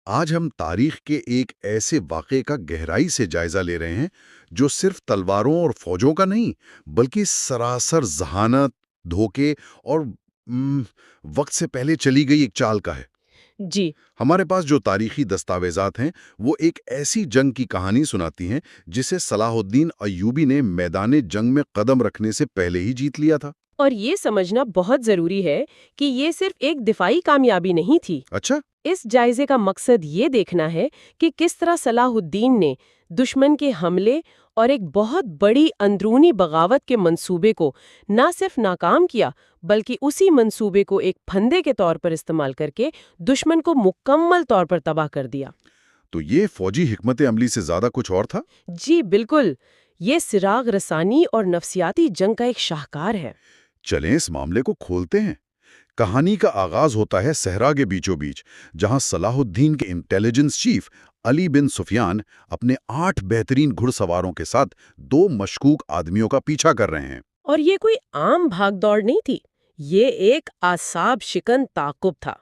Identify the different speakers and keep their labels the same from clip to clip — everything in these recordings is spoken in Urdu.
Speaker 1: آج ہم تاریخ کے ایک ایسے واقعے کا گہرائی سے جائزہ لے رہے ہیں جو صرف تلواروں اور فوجوں کا نہیں بلکہ سراسر ذہانت، دھوکے اور وقت سے پہلے چلی گئی ایک چال کا ہے۔
Speaker 2: جی،
Speaker 1: ہمارے پاس جو تاریخی دستاویزات ہیں وہ ایک ایسی جنگ کی کہانی سناتی ہیں جسے صلاح الدین ایوبی نے میدان جنگ میں قدم رکھنے سے پہلے ہی جیت لیا تھا۔
Speaker 2: اور یہ سمجھنا بہت ضروری ہے کہ یہ صرف ایک دفاعی کامیابی نہیں تھی۔
Speaker 1: اچھا؟
Speaker 2: اس جائزے کا مقصد یہ دیکھنا ہے کہ کس طرح صلاح الدین نے دشمن کے حملے اور ایک بہت بڑی اندرونی بغاوت کے منصوبے کو نہ صرف ناکام کیا بلکہ اسی منصوبے کو ایک پھندے کے طور پر استعمال کر کے دشمن کو مکمل طور پر تباہ کر دیا۔
Speaker 1: تو یہ فوجی حکمت عملی سے زیادہ کچھ اور تھا؟
Speaker 2: جی بالکل، یہ سراغ رسانی اور نفسیاتی جنگ کا ایک شاہکار ہے۔
Speaker 1: چلیں اس معاملے کو کھولتے ہیں۔ کہانی کا آغاز ہوتا ہے صحرا کے بیچوں بیچ، جہاں صلاح الدین کے انٹیلیجنس چیف علی بن سفیان اپنے 8 بہترین گھڑ سواروں کے ساتھ 2 مشکوک آدمیوں کا پیچھا کر رہے ہیں۔
Speaker 2: اور یہ کوئی عام بھاگ دوڑ نہیں تھی، یہ ایک اعصاب شکن تعاقب تھا۔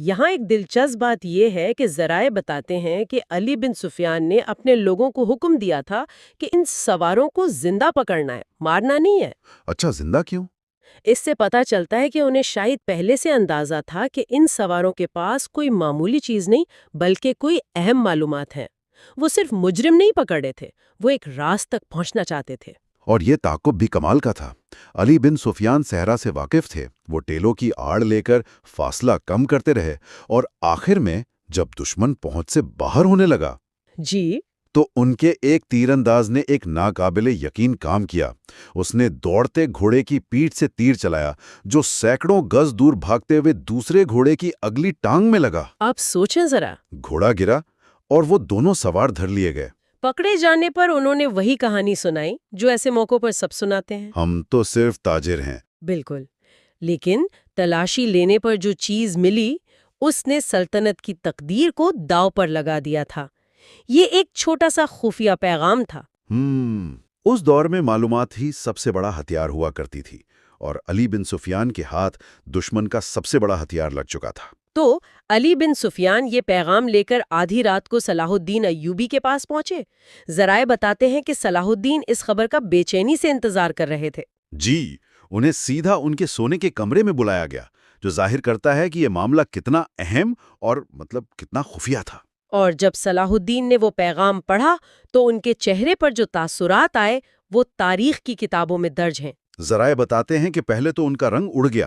Speaker 2: یہاں ایک دلچسپ بات یہ ہے کہ ذرائع بتاتے ہیں کہ علی بن سفیان نے اپنے لوگوں کو حکم دیا تھا کہ ان سواروں کو زندہ پکڑنا ہے، مارنا نہیں ہے۔
Speaker 1: اچھا، زندہ کیوں؟
Speaker 2: اس سے پتہ چلتا ہے کہ انہیں شاید پہلے سے اندازہ تھا کہ ان سواروں کے پاس کوئی معمولی چیز نہیں بلکہ کوئی اہم معلومات ہیں۔ وہ صرف مجرم نہیں پکڑے تھے، وہ ایک راز تک پہنچنا چاہتے تھے۔
Speaker 1: اور یہ تعاقب بھی کمال کا تھا۔ علی بن سفیان صحرا سے واقف تھے، وہ ٹیلوں کی آڑ لے کر فاصلہ کم کرتے رہے، اور آخر میں جب دشمن پہنچ سے باہر ہونے لگا
Speaker 2: جی،
Speaker 1: تو ان کے ایک تیر انداز نے ایک ناقابل یقین کام کیا۔ اس نے دوڑتے گھوڑے کی پیٹھ سے تیر چلایا جو سینکڑوں گز دور بھاگتے ہوئے دوسرے گھوڑے کی اگلی ٹانگ میں لگا۔
Speaker 2: آپ سوچیں ذرا،
Speaker 1: گھوڑا گرا اور وہ دونوں سوار دھر لیے گئے۔
Speaker 2: پکڑے جانے پر انہوں نے وہی کہانی سنائی جو ایسے موقعوں پر سب سناتے ہیں،
Speaker 1: ہم تو صرف تاجر ہیں۔
Speaker 2: بالکل، لیکن تلاشی لینے پر جو چیز ملی اس نے سلطنت کی تقدیر کو داؤ پر لگا دیا تھا۔ یہ ایک چھوٹا سا خفیہ پیغام تھا۔
Speaker 1: اس دور میں معلومات ہی سب سے بڑا ہتھیار ہوا کرتی تھی، اور علی بن سفیان کے ہاتھ دشمن کا سب سے بڑا ہتھیار لگ چکا تھا۔
Speaker 2: تو علی بن سفیان یہ پیغام لے کر آدھی رات کو صلاح الدین ایوبی کے پاس پہنچے۔ ذرائع بتاتے ہیں کہ صلاح الدین اس خبر کا بے چینی سے انتظار کر رہے تھے۔
Speaker 1: جی، انہیں سیدھا ان کے سونے کے کمرے میں بلایا گیا، جو ظاہر کرتا ہے کہ یہ معاملہ کتنا اہم اور کتنا خفیہ تھا۔
Speaker 2: اور جب صلاح الدین نے وہ پیغام پڑھا تو ان کے چہرے پر جو تاثرات آئے وہ تاریخ کی کتابوں میں درج ہیں۔
Speaker 1: ذرائع بتاتے ہیں کہ پہلے تو ان کا رنگ اڑ گیا،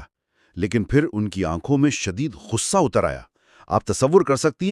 Speaker 1: لیکن پھر ان کی آنکھوں میں شدید غصہ اتر آیا۔ آپ تصور کر سکتی ہیں